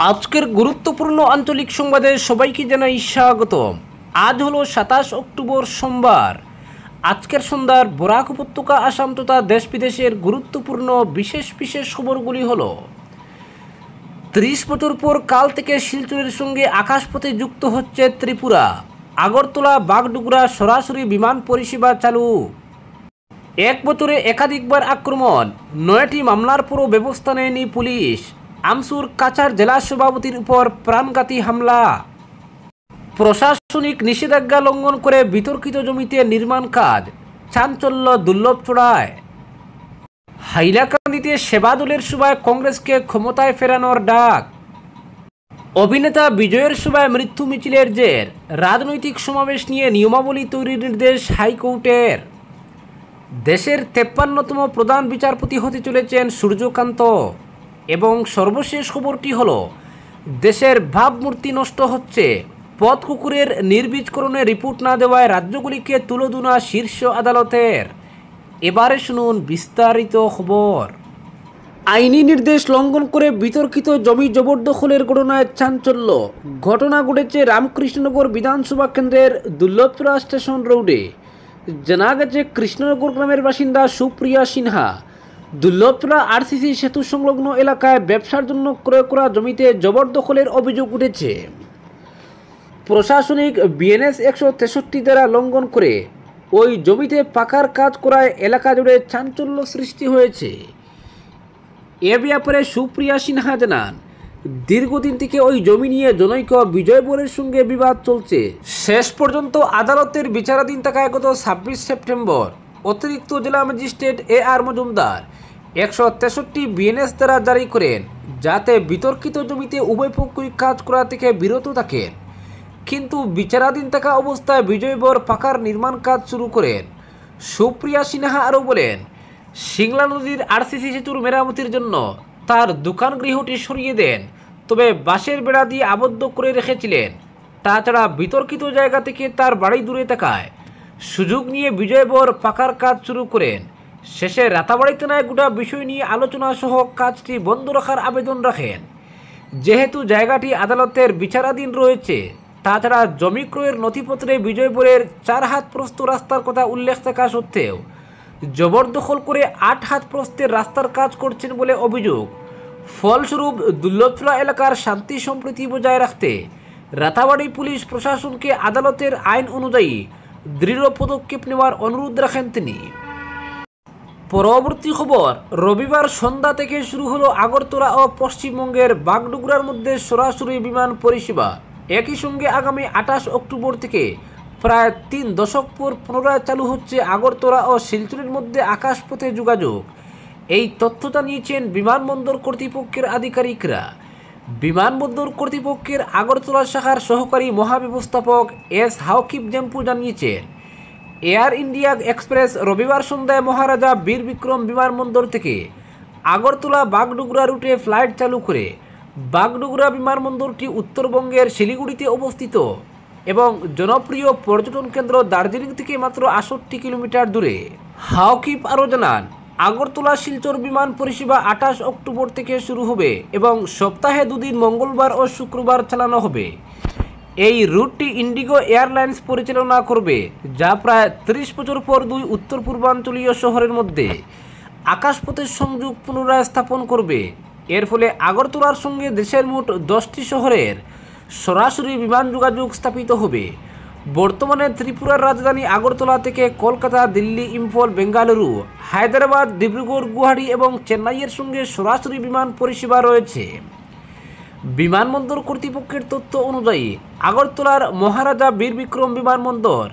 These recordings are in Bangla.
আজকের গুরুত্বপূর্ণ আঞ্চলিক সংবাদে সবাইকে জানাই স্বাগতম। আজ হলো 27 অক্টোবর সোমবার। আজকের সন্ধ্যার বরাক উপত্যকা, আসাম তথা দেশ বিদেশের গুরুত্বপূর্ণ বিশেষ বিশেষ খবরগুলি হলো: 30 বছর পর কাল থেকে শিলচরের সঙ্গে আকাশপথে যুক্ত হচ্ছে ত্রিপুরা। আগরতলা বাগডোগরা সরাসরি বিমান পরিষেবা চালু। এক বছরে একাধিকবার আক্রমণ, 9টি মামলার পরও ব্যবস্থা নেয়নি পুলিশ। আমসুর কাছার জেলা সভাপতির উপর প্রাণঘাতী হামলা। প্রশাসনিক নিষেধাজ্ঞা লঙ্ঘন করে বিতর্কিত জমিতে নির্মাণ কাজ, চাঞ্চল্য দুর্লভচড়ায়। হাইলাকান্দিতে সেবা দলের সভায় কংগ্রেসকে ক্ষমতায় ফেরানোর ডাক। অভিনেতা বিজয়ের সভায় মৃত্যু মিছিলের জের, রাজনৈতিক সমাবেশ নিয়ে নিয়মাবলী তৈরির নির্দেশ হাইকোর্টের। দেশের 53তম প্রধান বিচারপতি হতে চলেছেন সূর্যকান্ত। এবং সর্বশেষ খবরটি হলো, দেশের ভাবমূর্তি নষ্ট হচ্ছে, পথ কুকুরের নির্বীজকরণে রিপোর্ট না দেওয়ায় রাজ্যগুলিকে তুলোধনা শীর্ষ আদালতের। এবারে শুনুন বিস্তারিত খবর। আইনি নির্দেশ লঙ্ঘন করে বিতর্কিত জমি জবরদখলের ঘটনায় চাঞ্চল্য। ঘটনা ঘটেছে রামকৃষ্ণনগর বিধানসভা কেন্দ্রের দুর্লভচড়া স্টেশন রোডে। জানা গেছে, কৃষ্ণনগর গ্রামের বাসিন্দা সুপ্রিয়া সিনহা দুর্লভচড়া আরসিসি সেতু সংলগ্ন এলাকায় ব্যবসার জন্য ক্রয় করা জমিতে জবরদখলের অভিযোগ উঠেছে। প্রশাসনিক বিএনএস 163 দ্বারা লঙ্ঘন করে ওই জমিতে পাকার কাজ করায় এলাকা জুড়ে চাঞ্চল্য সৃষ্টি হয়েছে। এ ব্যাপারে সুপ্রিয়া সিনহা জানান, দীর্ঘদিন থেকে ওই জমি নিয়ে জনৈক বিজয় বোরের সঙ্গে বিবাদ চলছে। শেষ পর্যন্ত আদালতের বিচারাধীন থাকায় গত 26 সেপ্টেম্বর অতিরিক্ত জেলা ম্যাজিস্ট্রেট AR মজুমদার 163 বিএনএস দ্বারা জারি করেন, যাতে বিতর্কিত জমিতে উভয় পক্ষই কাজ করা থেকে বিরত থাকেন। কিন্তু বিচারাধীন থাকা অবস্থায় বিজয় বোর পাকার নির্মাণ কাজ শুরু করেন। সুপ্রিয়া সিনহা আরও বলেন, সিংলা নদীর আরসিসি সেতুর মেরামতির জন্য তার দোকান গৃহটি সরিয়ে দেন, তবে বাঁশের বেড়া দিয়ে আবদ্ধ করে রেখেছিলেন। তাছাড়া বিতর্কিত জায়গা থেকে তার বাড়ি দূরে থাকায় সুযোগ নিয়ে বিজয় বোর পাকার কাজ শুরু করেন। শেষে রাতাবাড়ি থানায় গোটা বিষয় নিয়ে আলোচনা সহ কাজটি বন্ধ রাখার আবেদন রাখেন। যেহেতু জায়গাটি আদালতের বিচারাধীন রয়েছে, তাছাড়া জমি ক্রয়ের নথিপত্রে বিজয় বোরের 4 হাত প্রস্থ রাস্তার কথা উল্লেখ থাকা সত্ত্বেও জবরদখল করে 8 হাত প্রস্থের রাস্তার কাজ করছেন বলে অভিযোগ। ফলস্বরূপ দুর্লভচড়া এলাকার শান্তি সম্প্রীতি বজায় রাখতে রাতাবাড়ি পুলিশ প্রশাসনকে আদালতের আইন অনুযায়ী দৃঢ় পদক্ষেপ নেওয়ার অনুরোধ রাখেন তিনি। পরবর্তী খবর, রবিবার সন্ধ্যা থেকে শুরু হলো আগরতলা ও পশ্চিমবঙ্গের বাগডোগরার মধ্যে সরাসরি বিমান পরিষেবা। একই সঙ্গে আগামী 28 অক্টোবর থেকে প্রায় 3 দশক পর পুনরায় চালু হচ্ছে আগরতলা ও শিলচরের মধ্যে আকাশপথে যোগাযোগ। এই তথ্য জানিয়েছেন বিমানবন্দর কর্তৃপক্ষের আধিকারিকরা। বিমানবন্দর কর্তৃপক্ষের আগরতলা শাখার সহকারী মহাব্যবস্থাপক হাওকিব জেম্পু জানিয়েছেন, এয়ার ইন্ডিয়া এক্সপ্রেস রবিবার সন্ধ্যায় মহারাজা বীর বিক্রম বিমানবন্দর থেকে আগরতলা বাগডোগরা রুটে ফ্লাইট চালু করে। বাগডোগরা বিমানবন্দরটি উত্তরবঙ্গের শিলিগুড়িতে অবস্থিত এবং জনপ্রিয় পর্যটন কেন্দ্র দার্জিলিং থেকে মাত্র 68 কিলোমিটার দূরে। হাওকিব আরও জানান, আগরতলা শিলচর বিমান পরিষেবা 28 অক্টোবর থেকে শুরু হবে এবং সপ্তাহে 2 দিন মঙ্গলবার ও শুক্রবার চালানো হবে। এই রুটটি ইন্ডিগো এয়ারলাইন্স পরিচালনা করবে, যা প্রায় 30 বছর পর 2 উত্তর পূর্বাঞ্চলীয় শহরের মধ্যে আকাশপথের সংযোগ পুনরায় স্থাপন করবে। এর ফলে আগরতলার সঙ্গে দেশের মোট 10টি শহরের সরাসরি বিমান যোগাযোগ স্থাপিত হবে। বর্তমানে ত্রিপুরার রাজধানী আগরতলা থেকে কলকাতা, দিল্লি, ইম্ফল, বেঙ্গালুরু, হায়দ্রাবাদ, ডিব্রুগড়, গুয়াহাটি এবং চেন্নাইয়ের সঙ্গে সরাসরি বিমান পরিষেবা রয়েছে। বিমানবন্দর কর্তৃপক্ষের তথ্য অনুযায়ী আগরতলার মহারাজা বীর বিক্রম বিমানবন্দর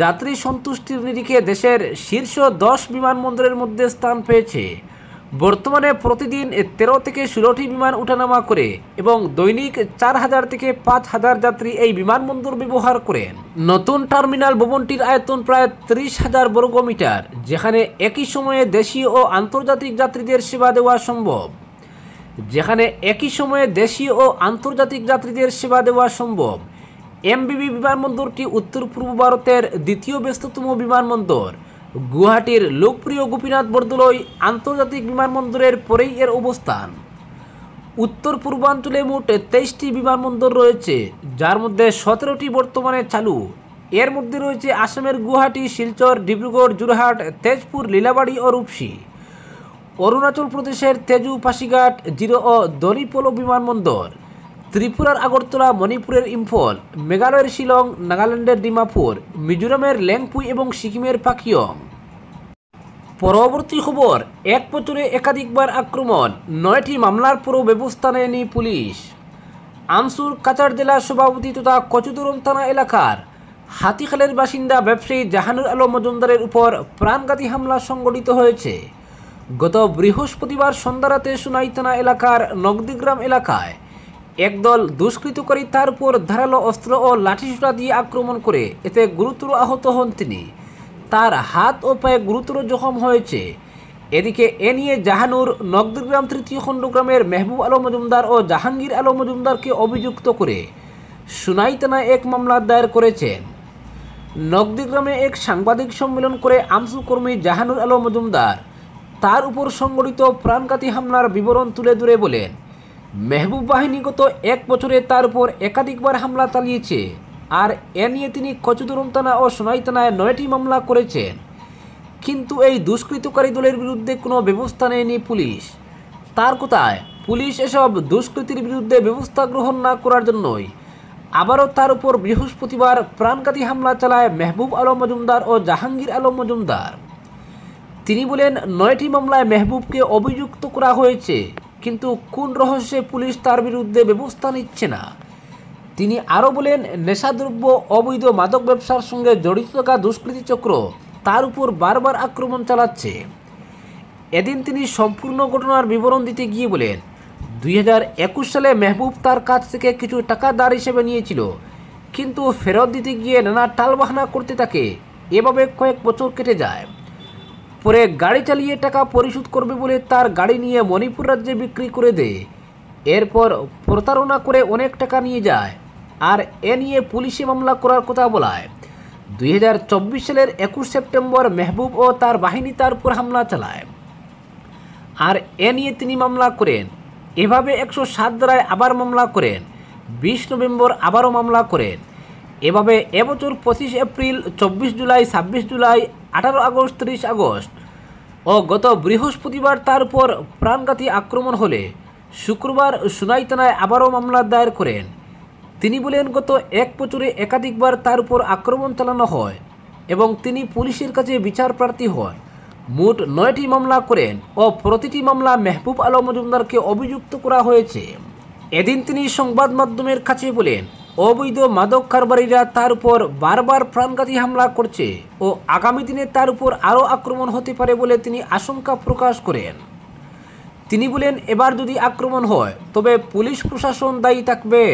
যাত্রী সন্তুষ্টির নিরিখে দেশের শীর্ষ 10 বিমানবন্দরের মধ্যে স্থান পেয়েছে। বর্তমানে প্রতিদিন 13 থেকে 16টি বিমান ওঠানামা করে এবং দৈনিক 4000 থেকে 5000 যাত্রী এই বিমানবন্দর ব্যবহার করেন। নতুন টার্মিনাল ভবনটির আয়তন প্রায় 30,000 বর্গমিটার, যেখানে একই সময়ে দেশীয় ও আন্তর্জাতিক যাত্রীদের সেবা দেওয়া সম্ভব। এমবিবি বিমানবন্দরটি উত্তর পূর্ব ভারতের দ্বিতীয় ব্যস্ততম বিমানবন্দর। গুয়াহাটির লোকপ্রিয় গোপীনাথ বরদলৈ আন্তর্জাতিক বিমানবন্দরের পরেই এর অবস্থান। উত্তর পূর্বাঞ্চলে মোট 23টি বিমানবন্দর রয়েছে, যার মধ্যে 17টি বর্তমানে চালু। এর মধ্যে রয়েছে আসামের গুয়াহাটি, শিলচর, ডিব্রুগড়, যোরহাট, তেজপুর, লীলাবাড়ী ও রূপসী। অরুণাচল প্রদেশের তেজু, পাসিঘাট, জিরো ও দরিপোলো বিমানবন্দর, ত্রিপুরার আগরতলা, মণিপুরের ইম্ফল, মেঘালয়ের শিলং, নাগাল্যান্ডের ডিমাপুর, মিজোরামের লেংপুই এবং সিকিমের পাকিয়ং। পরবর্তী খবর, এক বছরে একাধিকবার আক্রমণ, 9টি মামলার পরও ব্যবস্থা নেয়নি পুলিশ। আমসুর কাছাড় জেলা সভাপতি তথা কচুদরম থানা এলাকার হাতিখালের বাসিন্দা ব্যবসায়ী জাহানুর আলম মজুমদারের উপর প্রাণঘাতী হামলা সংঘটিত হয়েছে। গত বৃহস্পতিবার সন্ধ্যা রাতে সুনাই থানা এলাকার নগদিগ্রাম এলাকায় একদল দুষ্কৃতকারী তার উপর ধারালো অস্ত্র ও লাঠিসোঁটা দিয়ে আক্রমণ করে এতে গুরুতর আহত হন তিনি। তার হাত ও পায়ে গুরুতর জখম হয়েছে। এদিকে এ নিয়ে জাহানুর নগদিগ্রাম তৃতীয় খণ্ডগ্রামের মেহবুব আলম মজুমদার ও জাহাঙ্গীর আলম মজুমদারকে অভিযুক্ত করে সুনাই থানায় এক মামলা দায়ের করেছেন। নগদিগ্রামে এক সাংবাদিক সম্মেলন করে আমসু কর্মী জাহানুর আলম মজুমদার তার উপর সংঘটিত প্রাণঘাতী হামলার বিবরণ তুলে ধরে বলেন, মেহবুব বাহিনী গত এক বছরে তার উপর একাধিকবার হামলা চালিয়েছে। আর এ নিয়ে তিনি কচুদরম থানা ও সোনাই থানায় 9টি মামলা করেছেন, কিন্তু এই দুষ্কৃতকারী দলের বিরুদ্ধে কোনো ব্যবস্থা নেয়নি পুলিশ। তার কথায়, পুলিশ এসব দুষ্কৃতির বিরুদ্ধে ব্যবস্থা গ্রহণ না করার জন্যই আবারও তার উপর বৃহস্পতিবার প্রাণঘাতী হামলা চালায় মেহবুব আলম মজুমদার ও জাহাঙ্গীর আলম মজুমদার। তিনি বলেন, 9টি মামলায় মেহবুবকে অভিযুক্ত করা হয়েছে, কিন্তু কোন রহস্যে পুলিশ তার বিরুদ্ধে ব্যবস্থা নিচ্ছে না। তিনি আরও বলেন, নেশাদ্রব্য, অবৈধ মাদক ব্যবসার সঙ্গে জড়িত থাকা দুষ্কৃতী চক্র তার উপর বারবার আক্রমণ চালাচ্ছে। এদিন তিনি সম্পূর্ণ ঘটনার বিবরণ দিতে গিয়ে বলেন, 2021 সালে মেহবুব তার কাছ থেকে কিছু টাকা ধার হিসেবে নিয়েছিল, কিন্তু ফেরত দিতে গিয়ে নানা টালবাহানা করতে থাকে। এভাবে কয়েক বছর কেটে যায়। পরে গাড়ি চালিয়ে টাকা পরিশোধ করবে বলে তার গাড়ি নিয়ে মণিপুর রাজ্যে বিক্রি করে দেয়। এরপর প্রতারণা করে অনেক টাকা নিয়ে যায়, আর এ নিয়ে পুলিশে মামলা করার কথা বলায়। 2024 সালের 21 সেপ্টেম্বর মেহবুব ও তার বাহিনী তার উপর হামলা চালায়, আর এ নিয়ে তিনি মামলা করেন। এভাবে 107 ধারায় আবার মামলা করেন। 20 নভেম্বর আবারও মামলা করেন। এভাবে এবছর 25 April, 24 July, 26 July, 18 August, 30 August ও গত বৃহস্পতিবার তার উপর প্রাণঘাতী আক্রমণ হলে শুক্রবার সুনাই থানায় আবারও মামলা দায়ের করেন। তিনি বলেন, গত এক বছরে একাধিকবার তার উপর আক্রমণ চালানো হয় এবং তিনি পুলিশের কাছে বিচার প্রার্থী হন। মোট 9টি মামলা করেন ও প্রতিটি মামলা মেহবুব আলম মজুমদারকে অভিযুক্ত করা হয়েছে। এদিন তিনি সংবাদ মাধ্যমের কাছে বলেন, অবৈধ মাদক কারবারিরা তার উপর বারবার প্রাণঘাতী হামলা করছে ও আগামী দিনে তার উপর আরও আক্রমণ হতে পারে বলে তিনি আশঙ্কা প্রকাশ করেন। তিনি বলেন, এবার যদি আক্রমণ হয় তবে পুলিশ প্রশাসন দায়ী থাকবে।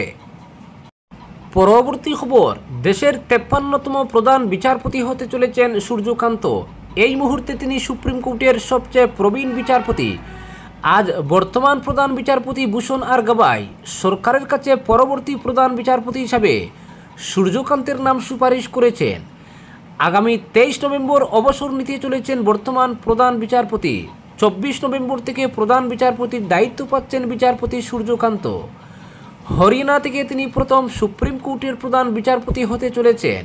পরবর্তী খবর, দেশের 53তম প্রধান বিচারপতি হতে চলেছেন সূর্যকান্ত। এই মুহূর্তে তিনি সুপ্রিম কোর্টের সবচেয়ে প্রবীণ বিচারপতি। আজ বর্তমান প্রধান বিচারপতি ভূষণ আর গাভাই সরকারের কাছে পরবর্তী প্রধান বিচারপতি হিসাবে সূর্যকান্তের নাম সুপারিশ করেছেন। আগামী 23 নভেম্বর অবসর নিতে চলেছেন বর্তমান প্রধান বিচারপতি। 24 নভেম্বর থেকে প্রধান বিচারপতির দায়িত্ব পাচ্ছেন বিচারপতি সূর্যকান্ত। হরিয়ানা থেকে তিনি প্রথম সুপ্রিম কোর্টের প্রধান বিচারপতি হতে চলেছেন।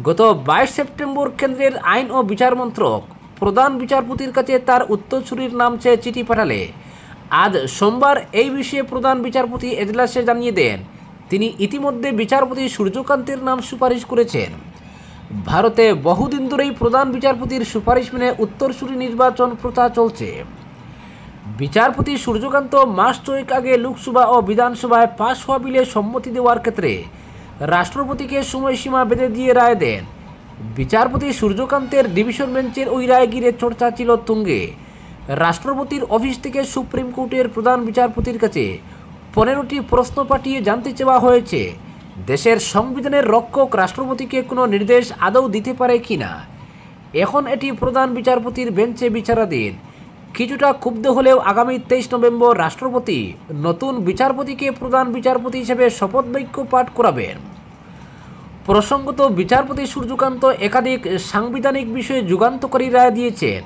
গত 22 সেপ্টেম্বর কেন্দ্রের আইন ও বিচার মন্ত্রক প্রধান বিচারপতির কাছে তার উত্তরসূরির নাম চেয়ে চিঠি পাঠালে আজ সোমবার এই বিষয়ে প্রধান বিচারপতি এজলাসে জানিয়ে দেন তিনি ইতিমধ্যে বিচারপতি সূর্যকান্তের নাম সুপারিশ করেছেন। ভারতে বহুদিন ধরেই প্রধান বিচারপতির সুপারিশ মেনে উত্তরসূরি নির্বাচন প্রথা চলছে। বিচারপতি সূর্যকান্ত মাস 6 আগে লোকসভা ও বিধানসভায় পাশ হওয়া বিলে সম্মতি দেওয়ার ক্ষেত্রে রাষ্ট্রপতিকে সময়সীমা বেঁধে দিয়ে রায় দেন। বিচারপতি সূর্যকান্তের ডিভিশন বেঞ্চের ওই রায় ঘিরে চর্চা ছিল তুঙ্গে। রাষ্ট্রপতির অফিস থেকে সুপ্রিম কোর্টের প্রধান বিচারপতির কাছে 15টি প্রশ্ন পাঠিয়ে জানতে চাওয়া হয়েছে দেশের সংবিধানের রক্ষক রাষ্ট্রপতিকে কোনো নির্দেশ আদৌ দিতে পারে কিনা। এখন এটি প্রধান বিচারপতির বেঞ্চে বিচারাধীন। কিছুটা ক্ষুব্ধ হলেও আগামী 23 নভেম্বর রাষ্ট্রপতি নতুন বিচারপতিকে প্রধান বিচারপতি হিসেবে শপথ বাক্য পাঠ করাবেন। প্রসঙ্গত, বিচারপতি সূর্যকান্ত একাধিক সাংবিধানিক বিষয়ে যুগান্তকারী রায় দিয়েছেন।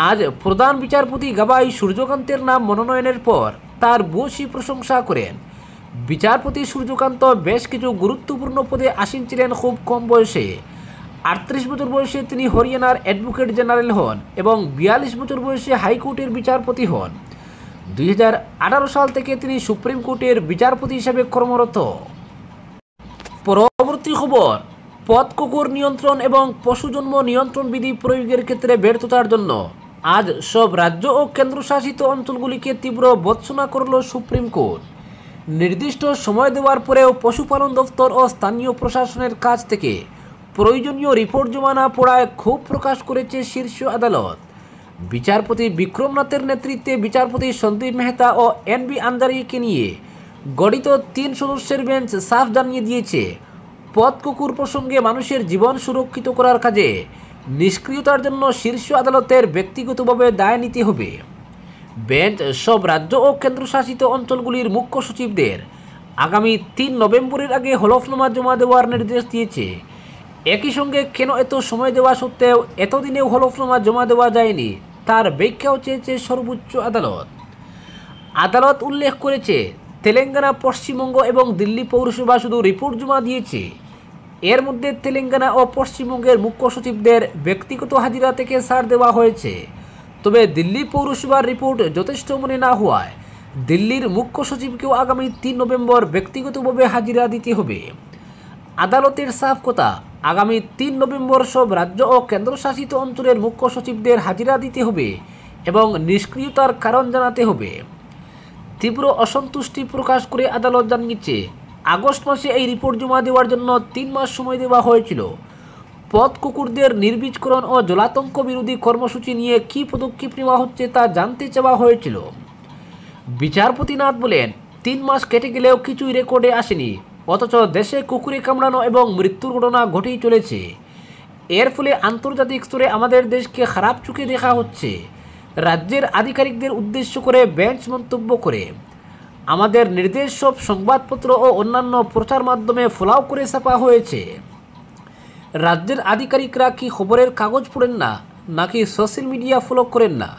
আজ প্রধান বিচারপতি গাভাই সূর্যকান্তের নাম মনোনয়নের পর তার ভূয়সী প্রশংসা করেন। বিচারপতি সূর্যকান্ত বেশ কিছু গুরুত্বপূর্ণ পদে আসীন ছিলেন খুব কম বয়সে। 38 বছর বয়সে তিনি হরিয়ানার অ্যাডভোকেট জেনারেল হন এবং 42 বছর বয়সে হাইকোর্টের বিচারপতি হন। 2018 সাল থেকে তিনি সুপ্রিম কোর্টের বিচারপতি হিসেবে কর্মরত। পরবর্তী খবর, পথ কুকুর নিয়ন্ত্রণ এবং পশুজন্ম নিয়ন্ত্রণ বিধি প্রয়োগের ক্ষেত্রে ব্যর্থতার জন্য আজ সব রাজ্য ও কেন্দ্রশাসিত অঞ্চলগুলিকে তীব্র ভর্ৎসনা করল সুপ্রিম কোর্ট। নির্দিষ্ট সময় দেওয়ার পরেও পশুপালন দপ্তর ও স্থানীয় প্রশাসনের কাছ থেকে প্রয়োজনীয় রিপোর্ট জমা না পড়ায় ক্ষোভ প্রকাশ করেছে শীর্ষ আদালত। বিচারপতি বিক্রমনাথের নেতৃত্বে বিচারপতি সন্দীপ মেহতা ও এনবি আন্দারিকে নিয়ে গঠিত 3 সদস্যের বেঞ্চ সাফ জানিয়ে দিয়েছে, পথ কুকুর প্রসঙ্গে মানুষের জীবন সুরক্ষিত করার কাজে নিষ্ক্রিয়তার জন্য শীর্ষ আদালতের ব্যক্তিগতভাবে দায় নিতে হবে। বেঞ্চ সব রাজ্য ও কেন্দ্রশাসিত অঞ্চলগুলির মুখ্য সচিবদের আগামী 3 নভেম্বরের আগে হলফনামা জমা দেওয়ার নির্দেশ দিয়েছে। একই সঙ্গে কেন এত সময় দেওয়া সত্ত্বেও এতদিনেও হলফনামা জমা দেওয়া যায়নি তার ব্যাখ্যাও চেয়েছে সর্বোচ্চ আদালত। আদালত উল্লেখ করেছে, তেলেঙ্গানা, পশ্চিমবঙ্গ এবং দিল্লি পৌরসভা শুধু রিপোর্ট জমা দিয়েছে। এর মধ্যে তেলেঙ্গানা ও পশ্চিমবঙ্গের মুখ্য সচিবদের ব্যক্তিগত হাজিরা থেকে ছাড় দেওয়া হয়েছে। তবে দিল্লি পৌরসভার রিপোর্ট যথেষ্ট মনে না হওয়ায় দিল্লির মুখ্য সচিবকেও আগামী 3 নভেম্বর ব্যক্তিগতভাবে হাজিরা দিতে হবে। আদালতের সাফ কথা, আগামী 3 নভেম্বর সব রাজ্য ও কেন্দ্রশাসিত অঞ্চলের মুখ্য সচিবদের হাজিরা দিতে হবে এবং নিষ্ক্রিয়তার কারণ জানাতে হবে। তীব্র অসন্তুষ্টি প্রকাশ করে আদালত জানিয়েছে, আগস্ট মাসে এই রিপোর্ট জমা দেওয়ার জন্য 3 মাস সময় দেওয়া হয়েছিল। পথ কুকুরদের নির্বীজকরণ ও জলাতঙ্ক বিরোধী কর্মসূচি নিয়ে কী পদক্ষেপ নেওয়া হচ্ছে তা জানতে চাওয়া হয়েছিল। বিচারপতি নাথ বলেন, 3 মাস কেটে গেলেও কিছুই রেকর্ডে আসেনি, অথচ দেশে কুকুরে কামড়ানো এবং মৃত্যুর ঘটনা ঘটেই চলেছে। এর ফলে আন্তর্জাতিক স্তরে আমাদের দেশকে খারাপ চোখে দেখা হচ্ছে। রাজ্যের আধিকারিকদের উদ্দেশ্য করে বেঞ্চ মন্তব্য করে, আমাদের নির্দেশ সব সংবাদপত্র ও অন্যান্য প্রচার মাধ্যমে ফলাও করে ছাপা হয়েছে। রাজ্যের আধিকারিকরা কি খবরের কাগজ পড়েন না, নাকি সোশ্যাল মিডিয়া ফলো করেন না?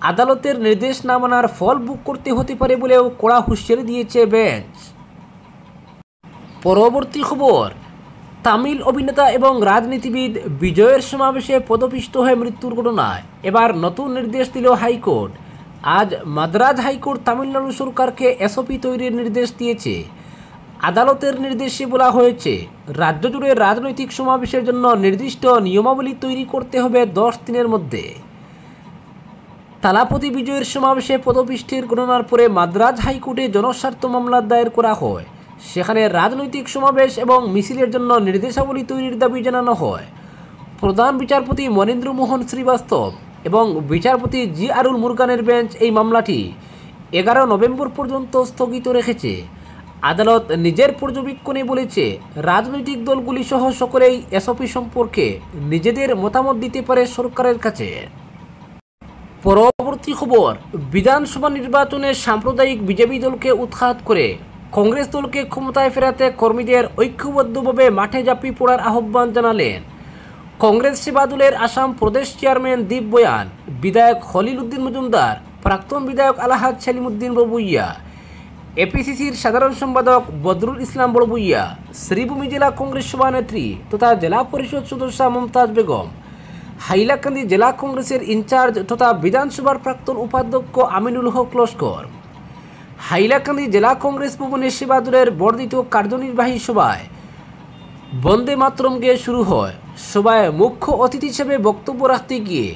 আদালতের নির্দেশ না মানার ফল ভোগ করতে হতে পারে বলেও কড়া হুঁশিয়ারি দিয়েছে বেঞ্চ। পরবর্তী খবর, তামিল অভিনেতা এবং রাজনীতিবিদ বিজয়ের সমাবেশে পদপিষ্ট হয়ে মৃত্যুর ঘটনায় এবার নতুন নির্দেশ দিল হাইকোর্ট। আজ মাদ্রাজ হাইকোর্ট তামিলনাড়ু সরকারকে এসওপি তৈরির নির্দেশ দিয়েছে। আদালতের নির্দেশে বলা হয়েছে, রাজ্য জুড়ে রাজনৈতিক সমাবেশের জন্য নির্দিষ্ট নিয়মাবলী তৈরি করতে হবে 10 দিনের মধ্যে। তালাপতি বিজয়ের সমাবেশে পদপিষ্টের ঘটনার পরে মাদ্রাজ হাইকোর্টে জনস্বার্থ মামলা দায়ের করা হয়। সেখানে রাজনৈতিক সমাবেশ এবং মিছিলের জন্য নির্দেশাবলী তৈরির দাবি জানানো হয়। প্রধান বিচারপতি মনীন্দ্র মোহন শ্রীবাস্তব এবং বিচারপতি জি আরুল মুরগানের বেঞ্চ এই মামলাটি 11 নভেম্বর পর্যন্ত স্থগিত রেখেছে। আদালত নিজের পর্যবেক্ষণে বলেছে, রাজনৈতিক দলগুলি সহ সকলেই এসওপি সম্পর্কে নিজেদের মতামত দিতে পারে সরকারের কাছে। পরবর্তী খবর, বিধানসভা নির্বাচনে সাম্প্রদায়িক বিজেপি দলকে উৎখাত করে কংগ্রেস দলকে ক্ষমতায় ফেরাতে কর্মীদের ঐক্যবদ্ধভাবে মাঠে ঝাঁপিয়ে পড়ার আহ্বান জানালেন কংগ্রেস সেবা দলের আসাম প্রদেশ চেয়ারম্যান দীপ বয়ান, বিধায়ক খলিল উদ্দিন মজুমদার, প্রাক্তন বিধায়ক আলহাজ সেলিমউদ্দিন বড়বুইয়া, এপিসিসির সাধারণ সম্পাদক বদরুল ইসলাম বড়বুইয়া, শ্রীভূমি জেলা কংগ্রেস সভানেত্রী তথা জেলা পরিষদ সদস্য মমতাজ বেগম, হাইলাকান্দি জেলা কংগ্রেসের ইনচার্জ তথা বিধানসভার প্রাক্তন উপাধ্যক্ষ আমিনুল হক লস্কর। হাইলাকান্দি জেলা কংগ্রেস ভবনে সেবা দলের বর্ধিত কার্যনির্বাহী সভায় বন্দে মাতরম গেয়ে শুরু হয়। সভায় মুখ্য অতিথি হিসেবে বক্তব্য রাখতে গিয়ে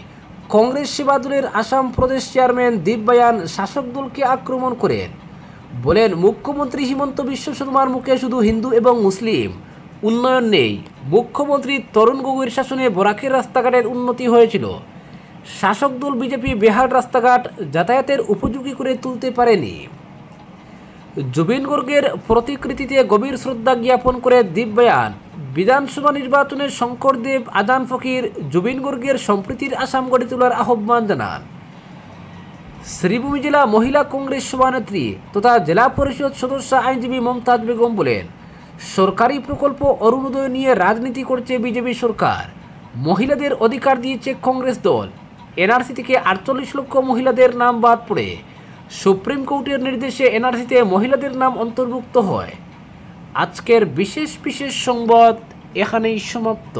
কংগ্রেস সেবা দলের আসাম প্রদেশ চেয়ারম্যান দীপ বয়ান শাসক দলকে আক্রমণ করেন। বলেন, মুখ্যমন্ত্রী হিমন্ত বিশ্ব শর্মার মুখে শুধু হিন্দু এবং মুসলিম উন্নয়ন নেই, মুখ্যমন্ত্রী তরুণ গগৈর শাসনে বরাকের রাস্তাঘাটের উন্নতি হয়েছিল। শাসক দল বিজেপি বেহাল রাস্তাঘাট যাতায়াতের উপযোগী করে তুলতে পারেনি। জুবিন গর্গের প্রতিকৃতিতে গভীর শ্রদ্ধা জ্ঞাপন করে দীপ বয়ান বিধানসভা নির্বাচনে শঙ্করদেব, আজান ফকির, জুবিন গর্গের সম্প্রীতির আসাম গড়ে তোলার আহ্বান জানান। শ্রীভূমি জেলা মহিলা কংগ্রেস সভানেত্রী তথা জেলা পরিষদ সদস্য আইনজীবী মমতাজ বেগম বলেন, সরকারি প্রকল্প অরুণোদয় নিয়ে রাজনীতি করছে বিজেপি সরকার। মহিলাদের অধিকার দিয়েছে কংগ্রেস দল। এনআরসি থেকে 48 লক্ষ মহিলাদের নাম বাদ পড়ে সুপ্রিম কোর্টের নির্দেশে এনআরসিতে মহিলাদের নাম অন্তর্ভুক্ত হয়। আজকের বিশেষ সংবাদ এখানেই সমাপ্ত।